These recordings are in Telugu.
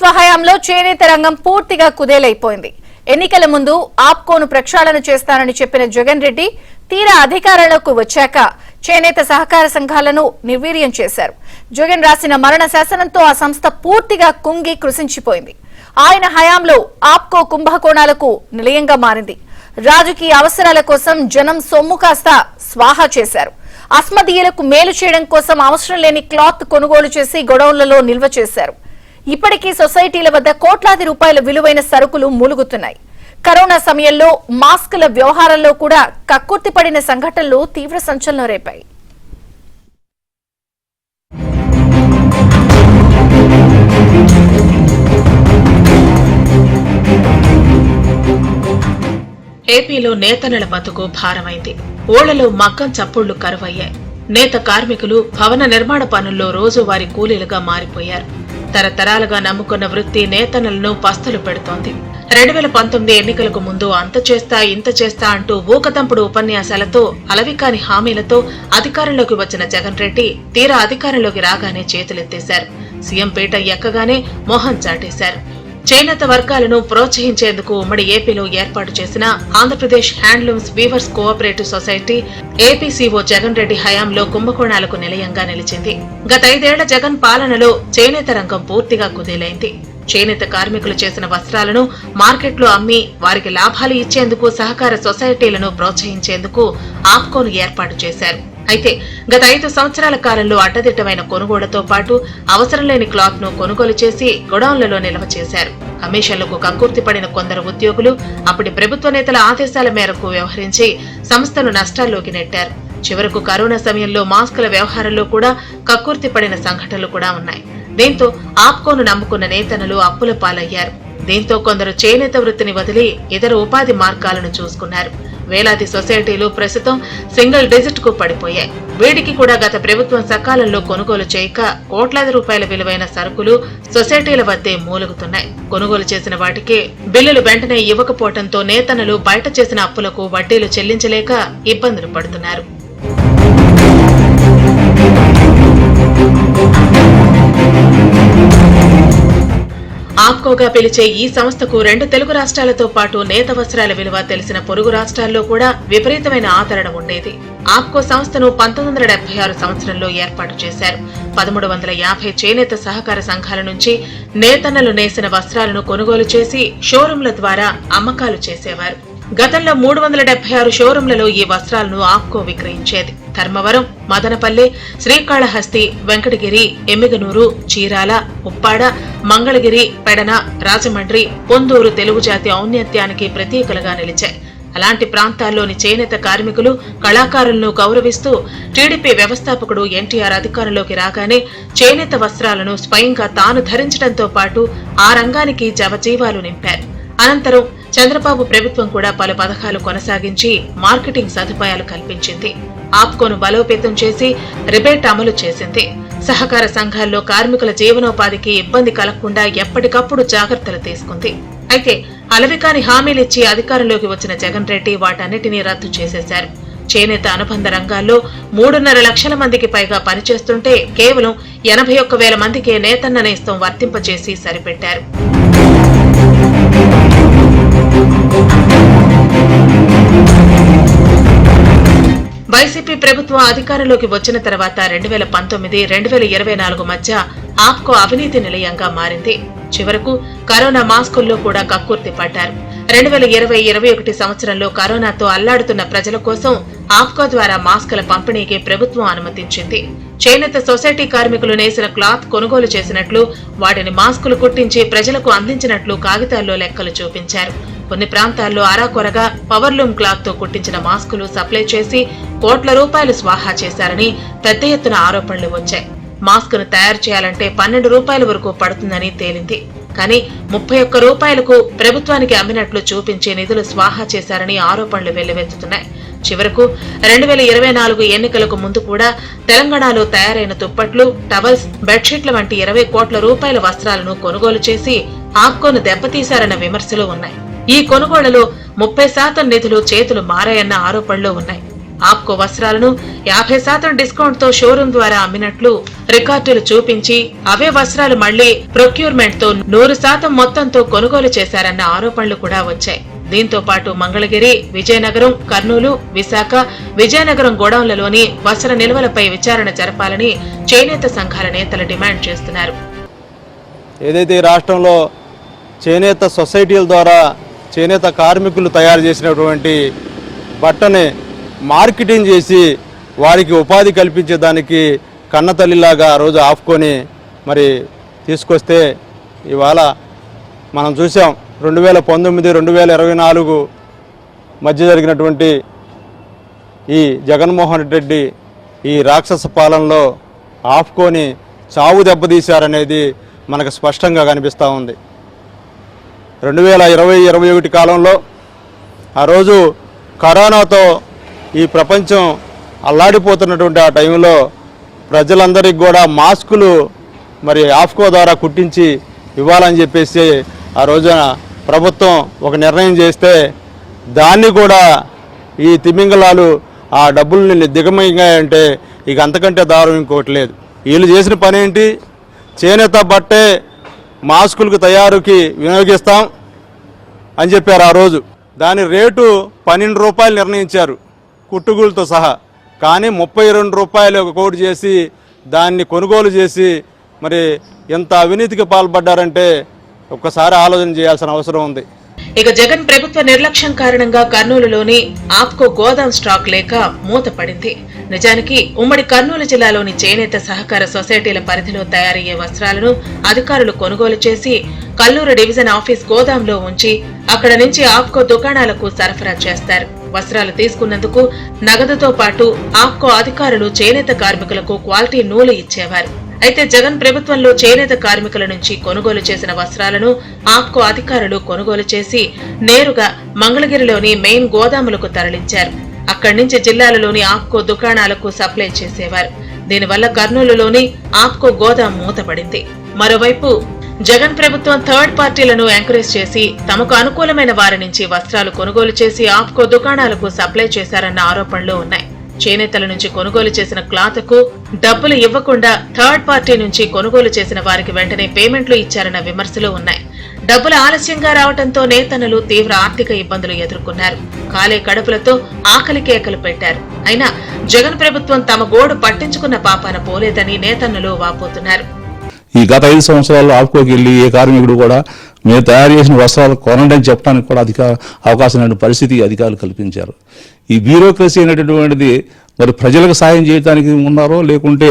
ప్రభుత్వ హయాంలో చేనేత రంగం పూర్తిగా కుదేలైపోయింది. ఎన్నికల ముందు ఆప్కోను ప్రక్షాళన చేస్తానని చెప్పిన జగన్ రెడ్డి తీరా అధికారంలోకి వచ్చాక చేనేత సహకార సంఘాలను నిర్వీర్యం చేశారు. జగన్ రాసిన మరణ శాసనంతో ఆ సంస్థ పూర్తిగా కుంగి కృషించిపోయింది. ఆయన హయాంలో ఆప్కో కుంభకోణాలకు నిలయంగా మారింది. రాజకీయ అవసరాల కోసం జనం సొమ్ము కాస్త స్వాహా చేశారు. అస్మదీయులకు మేలు చేయడం కోసం అవసరం లేని క్లాత్ కొనుగోలు చేసి గొడౌన్లలో నిల్వ చేశారు. ఇప్పటికీ సొసైటీల వద్ద కోట్లాది రూపాయల విలువైన సరుకులు మూలుగుతున్నాయి. కరోనా సమయంలో మాస్కుల వ్యవహారంలో కూడా కక్కుర్తిపడిన సంఘటనలు తీవ్ర సంచలనం రేపాయి. ఏపీలో నేతన్నల బతుకు భారమైంది. ఓళ్లలో మగ్గం చప్పుళ్లు కరువయ్యాయి. నేత కార్మికులు భవన నిర్మాణ పనుల్లో రోజువారీ కూలీలుగా మారిపోయారు. తరతరాలుగా నమ్ముకున్న వృత్తి నేతన్నలను పస్తులు పెడుతోంది. 2019 ఎన్నికలకు ముందు అంత చేస్తా ఇంత చేస్తా అంటూ ఊకతంపుడు ఉపన్యాసాలతో అలవికాని హామీలతో అధికారంలోకి వచ్చిన జగన్ రెడ్డి తీరా అధికారంలోకి రాగానే చేతులెత్తేశారు. సీఎం పీట ఎక్కగానే మొహం చాటేశారు. చేనేత వర్గాలను ప్రోత్సహించేందుకు ఉమ్మడి ఏపీలో ఏర్పాటు చేసిన Andhra Pradesh handlooms weavers cooperative society APCO Jagan Reddy హయాంలో కుంభకోణాలకు నిలయంగా నిలిచింది. గత 5 ఏళ్ల జగన్ పాలనలో చేనేత రంగం పూర్తిగా కుదేలైంది. చేనేత కార్మికులు చేసిన వస్త్రాలను మార్కెట్లో అమ్మి వారికి లాభాలు ఇచ్చేందుకు సహకార సొసైటీలను ప్రోత్సహించేందుకు ఆప్కోను ఏర్పాటు చేశారు. అయితే గత 5 సంవత్సరాల కాలంలో అడ్డదిట్టమైన కొనుగోళ్లతో పాటు అవసరం లేని క్లాత్ ను కొనుగోలు చేసి గొడౌన్లలో నిల్వ చేశారు. కమిషన్లకు కక్కుర్తిపడిన కొందరు ఉద్యోగులు అప్పటి ప్రభుత్వ నేతల ఆదేశాల మేరకు వ్యవహరించి సంస్థను నష్టాల్లోకి నెట్టారు. చివరకు కరోనా సమయంలో మాస్కుల వ్యవహారంలో కూడా కక్కుర్తిపడిన సంఘటనలు కూడా ఉన్నాయి. దీంతో ఆప్కోను నమ్ముకున్న నేతన్నలు అప్పుల పాలయ్యారు. దీంతో కొందరు చేనేత వృత్తిని వదిలి ఇతర ఉపాధి మార్గాలను చూసుకున్నారు. వేలాది సొసైటీలు ప్రస్తుతం సింగిల్ డిజిట్ కు పడిపోయాయి. వీటికి కూడా గత ప్రభుత్వం సకాలంలో కొనుగోలు చేయక కోట్లాది రూపాయల విలువైన సరుకులు సొసైటీల వద్దే మూలుగుతున్నాయి. కొనుగోలు చేసిన వాటికి బిల్లులు వెంటనే ఇవ్వకపోవడంతో నేతన్నలు బయట చేసిన అప్పులకు వడ్డీలు చెల్లించలేక ఇబ్బందులు పడుతున్నారు. ఆప్కోగా పిలిచే ఈ సంస్థకు 2 తెలుగు రాష్ట్రాలతో పాటు నేత వస్త్రాల విలువ తెలిసిన పొరుగు రాష్ట్రాల్లో కూడా విపరీతమైన ఆదరణ ఉండేది. ఆప్కో సంస్థను 1976 సంవత్సరంలో ఏర్పాటు చేశారు. 1350 చేనేత సహకార సంఘాల నుంచి నేతన్నలు నేసిన వస్త్రాలను కొనుగోలు చేసి షోరూంల ద్వారా అమ్మకాలు చేసేవారు. గతంలో 376 షోరూంలలో ఈ వస్త్రాలను ఆప్కో విక్రయించేది. ధర్మవరం, మదనపల్లె, శ్రీకాళహస్తి, వెంకటగిరి, ఎమ్మిగనూరు, చీరాల, ఉప్పాడ, మంగళగిరి, పెడన, రాజమండ్రి, పొందూరు తెలుగు జాతి ఔన్నత్యానికి ప్రతీకలుగా నిలిచాయి. అలాంటి ప్రాంతాల్లోని చేనేత కార్మికులు, కళాకారులను గౌరవిస్తూ టీడీపీ వ్యవస్థాపకుడు ఎన్టీఆర్ అధికారంలోకి రాగానే చేనేత వస్త్రాలను స్వయంగా తాను ధరించడంతో పాటు ఆ రంగానికి జవజీవాలు నింపారు. అనంతరం చంద్రబాబు ప్రభుత్వం కూడా పలు పథకాలు కొనసాగించి మార్కెటింగ్ సదుపాయాలు కల్పించింది. ఆప్కోను బలోపేతం చేసి రిబేట్ అమలు చేసింది. సహకార సంఘాల్లో కార్మికుల జీవనోపాధికి ఇబ్బంది కలగకుండా ఎప్పటికప్పుడు జాగ్రత్తలు తీసుకుంది. అయితే అలవికాని హామీలిచ్చి అధికారంలోకి వచ్చిన జగన్ రెడ్డి వాటన్నిటినీ రద్దు చేసేశారు. చేనేత అనుబంధ రంగాల్లో 3.5 లక్షల మందికి పైగా పనిచేస్తుంటే కేవలం 81,000 మందికే నేతన్న నేస్తం వర్తింపచేసి సరిపెట్టారు. వైసీపీ ప్రభుత్వం అధికారంలోకి వచ్చిన తర్వాత 2019-2024 మధ్య ఆప్కో అవినీతి నిలయంగా మారింది. చివరకు కరోనా మాస్కుల్లో కూడా కక్కుర్తి పడ్డారు. 2020-21 సంవత్సరంలో కరోనాతో అల్లాడుతున్న ప్రజల కోసం ఆప్కో ద్వారా మాస్కుల పంపిణీకి ప్రభుత్వం అనుమతించింది. చేనేత సొసైటీ కార్మికులు నేసిన క్లాత్ కొనుగోలు చేసినట్లు, వాటిని మాస్కులు కుట్టించి ప్రజలకు అందించినట్లు కాగితాల్లో లెక్కలు చూపించారు. కొన్ని ప్రాంతాల్లో అరాకొరగా పవర్లూమ్ క్లాత్ తో కుట్టించిన మాస్కులు సప్లై చేసి కోట్ల రూపాయలు స్వాహా చేశారని పెద్ద ఎత్తున ఆరోపణలు వచ్చాయి. మాస్కును తయారు చేయాలంటే 12 రూపాయల వరకు పడుతుందని తేలింది. కానీ 31 రూపాయలకు ప్రభుత్వానికి అమ్మినట్లు చూపించే నిధులు స్వాహా చేశారని ఆరోపణలు వెల్లువెత్తుతున్నాయి. చివరకు 2024 ఎన్నికలకు ముందు కూడా తెలంగాణలో తయారైన దుప్పట్లు, టవల్స్, బెడ్షీట్ల వంటి 20 కోట్ల రూపాయల వస్త్రాలను కొనుగోలు చేసి ఆప్కోను దెబ్బతీశారన్న విమర్శలు ఉన్నాయి. ఈ కొనుగోళ్లలో 30% నిధులు చేతులు మారాయన్న ఆరోపణలు ఉన్నాయి. ఆప్కో వస్త్రాలను 50% డిస్కౌంట్ తో షోరూం ద్వారా అమ్మినట్లు రికార్డులు చూపించి అవే వస్త్రాలు మళ్లీ ప్రొక్యూర్మెంట్ తో 100% మొత్తంతో కొనుగోలు చేశారన్న ఆరోపణలు కూడా వచ్చాయి. దీంతో పాటు మంగళగిరి, విజయనగరం, కర్నూలు, విశాఖ, విజయనగరం గోడౌన్లలోని వస్త్ర నిల్వలపై విచారణ జరపాలని చేనేత సంఘాల నేతలు డిమాండ్ చేస్తున్నారు. ఏదైతే రాష్ట్రంలో చేనేత సొసైటీల ద్వారా చేనేత కార్మికులు తయారు చేసినటువంటి బట్టని మార్కెటింగ్ చేసి వారికి ఉపాధి కల్పించేదానికి కన్నతల్లిలాగా ఆ రోజు ఆపుకొని మరి తీసుకొస్తే ఇవాళ మనం చూసాం 2019-2024 మధ్య జరిగినటువంటి ఈ జగన్మోహన్ రెడ్డి ఈ రాక్షస పాలనలో ఆపుకొని చావు దెబ్బతీశారనేది మనకు స్పష్టంగా కనిపిస్తూ ఉంది. 2020-21 కాలంలో ఆ రోజు కరోనాతో ఈ ప్రపంచం అల్లాడిపోతున్నటువంటి ఆ టైంలో ప్రజలందరికీ కూడా మాస్కులు మరి ఆఫ్కో ద్వారా కుట్టించి ఇవ్వాలని చెప్పేసి ఆ రోజున ప్రభుత్వం ఒక నిర్ణయం చేస్తే దాన్ని కూడా ఈ తిమింగలాలు ఆ డబ్బుల్ని దిగమయ్యాయంటే ఇక అంతకంటే దారుణం ఇంకోటి లేదు. వీళ్ళు చేసిన పని ఏంటి? చేనేత బట్టే మాస్కులకు తయారుకి వినియోగిస్తాం అని చెప్పారు ఆ రోజు. దాని రేటు 12 రూపాయలు నిర్ణయించారు కుట్టుగులతో సహా. కానీ 32 రూపాయలు ఒక కోటి చేసి దాన్ని కొనుగోలు చేసి మరి ఎంత అవినీతికి పాల్పడ్డారంటే ఒక్కసారి ఆలోచన చేయాల్సిన అవసరం ఉంది. ఇక జగన్ ప్రభుత్వ నిర్లక్ష్యం కారణంగా కర్నూలులోని ఆప్కో గోదాం స్టాక్ లేక మూతపడింది. నిజానికి ఉమ్మడి కర్నూలు జిల్లాలోని చేనేత సహకార సొసైటీల పరిధిలో తయారయ్యే వస్త్రాలను అధికారులు కొనుగోలు చేసి కల్లూరు డివిజన్ ఆఫీస్ గోదాంలో ఉంచి అక్కడ నుంచి ఆప్కో దుకాణాలకు సరఫరా చేస్తారు. వస్త్రాలు తీసుకున్నందుకు నగదుతో పాటు ఆప్కో అధికారులు చేనేత కార్మికులకు క్వాలిటీ నూలు ఇచ్చేవారు. అయితే జగన్ ప్రభుత్వంలో చేనేత కార్మికుల నుంచి కొనుగోలు చేసిన వస్త్రాలను ఆప్కో అధికారులు కొనుగోలు చేసి నేరుగా మంగళగిరిలోని మెయిన్ గోదాములకు తరలించారు. అక్కడి నుంచి జిల్లాలలోని ఆప్కో దుకాణాలకు సప్లై చేసేవారు. దీనివల్ల కర్నూలులోని ఆప్కో గోదాం మూతపడింది. మరోవైపు జగన్ ప్రభుత్వం థర్డ్ పార్టీలను ఎంకరేజ్ చేసి తమకు అనుకూలమైన వారి నుంచి వస్త్రాలు కొనుగోలు చేసి ఆప్కో దుకాణాలకు సప్లై చేశారన్న ఆరోపణలు ఉన్నాయి. చేనేతల నుంచి కొనుగోలు చేసిన క్లాత్కు డబ్బులు ఇవ్వకుండా థర్డ్ పార్టీ నుంచి కొనుగోలు చేసిన వారికి వెంటనే పేమెంట్లు ఇచ్చారన్న విమర్శలు ఉన్నాయి. డబ్బులు ఆలస్యంగా రావడంతో నేతన్నలు తీవ్ర ఆర్థిక ఇబ్బందులు ఎదుర్కొన్నారు. ఖాళీ కడుపులతో ఆకలి కేకలు పెట్టారు. అయినా జగన్ ప్రభుత్వం తమ గోడు పట్టించుకున్న పాపాన పోలేదని నేతన్నలు వాపోతున్నారు. ఈ గత 5 సంవత్సరాల్లో ఆప్కోకి వెళ్ళి ఏ కార్మికుడు కూడా మేము తయారు చేసిన వస్త్రాలు కొనండి అని చెప్పడానికి కూడా అవకాశం లేని పరిస్థితి అధికారులు కల్పించారు. ఈ బ్యూరోక్రసీ అనేటటువంటిది మరి ప్రజలకు సాయం చేయడానికి ఉన్నారో లేకుంటే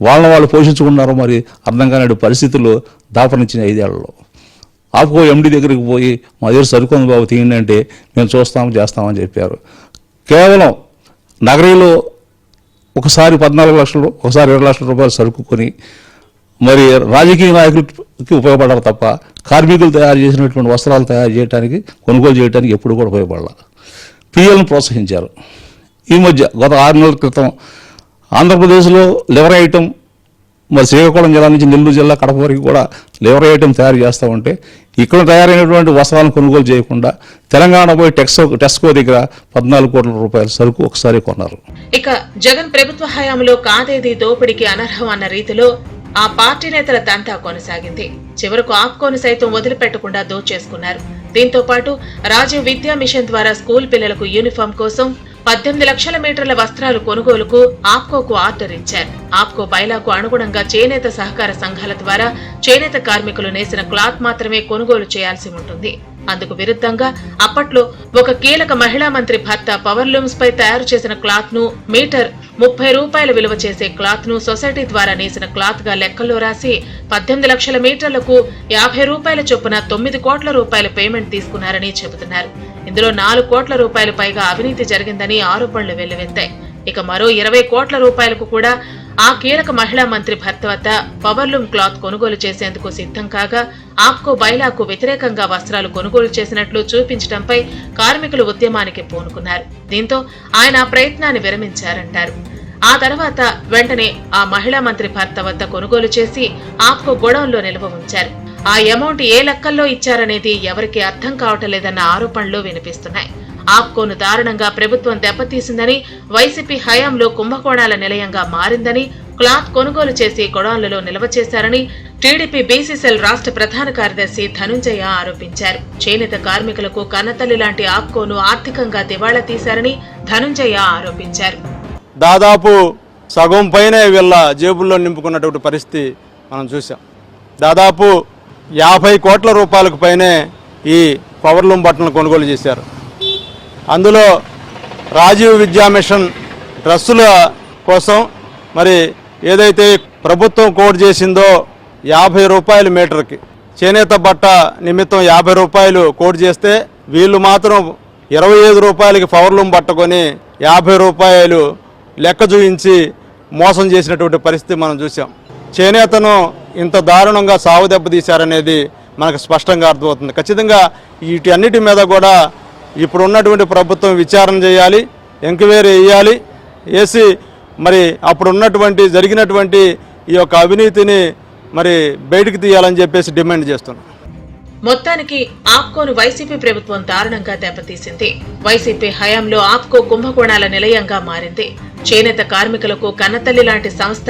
వాళ్ళు పోషించుకున్నారో మరి అర్థం కాని పరిస్థితుల్లో దాపరించిన 5 ఏళ్లలో ఆప్కో ఎండి దగ్గరికి పోయి మా దగ్గర సరుకుంది బాబు తీయండి అంటే మేము చేస్తామని చెప్పారు. కేవలం నగరీలో ఒకసారి 14 లక్షలు ఒకసారి 20 లక్షల రూపాయలు సరుకు కొని మరి రాజకీయ నాయకులకి ఉపయోగపడాలి తప్ప కార్మికులు తయారు చేసినటువంటి వస్త్రాలు తయారు చేయడానికి కొనుగోలు చేయడానికి ఎప్పుడు కూడా ఉపయోగపడాలి. పిఎల్ను ప్రోత్సహించారు. ఈ మధ్య గత 6 నెలల క్రితం ఆంధ్రప్రదేశ్లో లివర్ ఐటమ్ మరి శ్రీకాకుళం జిల్లా నుంచి నెల్లూరు జిల్లా కడప వరకు కూడా లివర్ ఐటమ్ తయారు చేస్తూ ఉంటే ఇక్కడ తయారైనటువంటి వస్త్రాలను కొనుగోలు చేయకుండా తెలంగాణ పోయి టెస్కో దగ్గర 14 కోట్ల రూపాయల సరుకు ఒకసారి కొన్నారు. ఇక జగన్ ప్రభుత్వ హయాంలో కాదేది దోపిడీకి అనర్హం అన్న రీతిలో ఆ పార్టీ నేతల తంతా కొనసాగింది. చివరకు ఆప్కోను సైతం వదిలిపెట్టకుండా దోచేసుకున్నారు. దీంతో పాటు రాజీవ్ విద్యా మిషన్ ద్వారా స్కూల్ పిల్లలకు యూనిఫామ్ కోసం 18 లక్షల మీటర్ల వస్త్రాలు కొనుగోలుకు ఆప్కోకు ఆర్డర్ ఇచ్చారు. ఆప్కో బైలాకు అనుగుణంగా చేనేత సహకార సంఘాల ద్వారా చేనేత కార్మికులు నేసిన క్లాత్ మాత్రమే కొనుగోలు చేయాల్సి ఉంటుంది. అందుకు విరుద్ధంగా అప్పట్లో ఒక కీలక మహిళా మంత్రి భర్త పవర్ లూమ్స్ పై తయారు చేసిన క్లాత్ ను మీటర్ 30 రూపాయలు విలువ చేసే క్లాత్ ను సొసైటీ ద్వారా నేసిన క్లాత్ గా లెక్కల్లో రాసి 18 లక్షల మీటర్లకు 50 రూపాయల చొప్పున 9 కోట్ల రూపాయల పేమెంట్ తీసుకున్నారని చెబుతున్నారు. ఇందులో 4 కోట్ల రూపాయలు పైగా అవినీతి జరిగిందని ఆరోపణలు వెల్లువెత్తాయి. ఇక మరో 20 కోట్ల రూపాయలకు కూడా ఆ కీలక మహిళా మంత్రి భర్త వద్ద పవర్లూమ్ క్లాత్ కొనుగోలు చేసేందుకు సిద్ధం కాగా ఆప్కో బైలాకు వ్యతిరేకంగా వస్త్రాలు కొనుగోలు చేసినట్లు చూపించడంపై కార్మికులు ఉద్యమానికి పూనుకున్నారు. దీంతో ఆయన ఆ ప్రయత్నాన్ని విరమించారంటారు. ఆ తర్వాత వెంటనే ఆ మహిళా మంత్రి భర్త వద్ద కొనుగోలు చేసి ఆప్కో గోడౌన్లో నిల్వ ఉంచారు. ఆ అమౌంట్ ఏ లెక్కల్లో ఇచ్చారనేది ఎవరికీ అర్థం కావటం లేదన్న ఆరోపణలు వినిపిస్తున్నాయి. ఆప్కోను దారుణంగా ప్రభుత్వం దెబ్బతీసిందని, వైసీపీ హయాంలో కుంభకోణాల నిలయంగా మారిందని, క్లాత్ కొనుగోలు చేసి గొడౌన్లలో నిల్వ చేశారని టీడీపీ బీసీసీఎల్ రాష్ట్ర ప్రధాన కార్యదర్శి ధనుంజయ ఆరోపించారు. చేనేత కార్మికులకు కన్నతల్లి లాంటి ఆప్కోను ఆర్థికంగా దివాళా తీశారని ధనుంజయ ఆరోపించారు. దాదాపు సగం పైనే వీళ్ళ జేబుల్లో నింపుకున్నటువంటి పరిస్థితి మనం చూసాం. దాదాపు 50 కోట్ల రూపాయలకు పైనే ఈ పవర్లూమ్ బట్టలను కొనుగోలు చేశారు. అందులో రాజీవ్ విద్యా మిషన్ డ్రస్సుల కోసం మరి ఏదైతే ప్రభుత్వం కోడ్ చేసిందో 50 రూపాయలు మీటర్కి, చేనేత బట్ట నిమిత్తం 50 రూపాయలు కోడ్ చేస్తే వీళ్ళు మాత్రం 25 రూపాయలకి పవర్లూమ్ బట్ట కొని 50 రూపాయలు లెక్క చూయించి మోసం చేసినటువంటి పరిస్థితి మనం చూసాం. చేనేతను ఇంత దారుణంగా సాగు దెబ్బతీశారనేది మనకు స్పష్టంగా అర్థమవుతుంది. ఖచ్చితంగా వీటన్నిటి మీద కూడా ఇప్పుడు ఉన్నటువంటి ప్రభుత్వం విచారణ చేయాలి, ఎంక్వైరీ వేయాలి, వేసి మరి అప్పుడు ఉన్నటువంటి జరిగినటువంటి ఈ యొక్క అవినీతిని మరి బయటికి తీయాలని చెప్పేసి డిమాండ్ చేస్తున్నాం. మొత్తానికి ఆప్కోను వైసీపీ ప్రభుత్వం దారుణంగా దెబ్బతీసింది. వైసీపీ హయాంలో ఆప్కో కుంభకోణాల నిలయంగా మారింది. చేనేత కార్మికులకు కన్నతల్లి లాంటి సంస్థ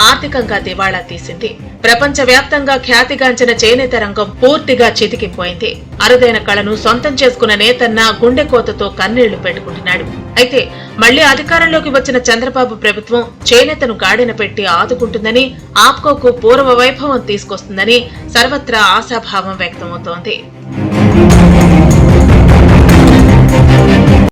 ఆర్థికంగా దివాళా తీసింది. ప్రపంచవ్యాప్తంగా ఖ్యాతిగాంచిన చేనేత రంగం పూర్తిగా చితికిపోయింది. అరుదైన కళను సొంతం చేసుకున్న నేతన్న గుండెకోతతో కన్నీళ్లు పెట్టుకుంటున్నాడు. అయితే మళ్లీ అధికారంలోకి వచ్చిన చంద్రబాబు ప్రభుత్వం చేనేతను గాడిన పెట్టి ఆదుకుంటుందని, ఆప్కోకు పూర్వ వైభవం తీసుకొస్తుందని సర్వత్రా ఆశాభావం వ్యక్తమవుతోంది.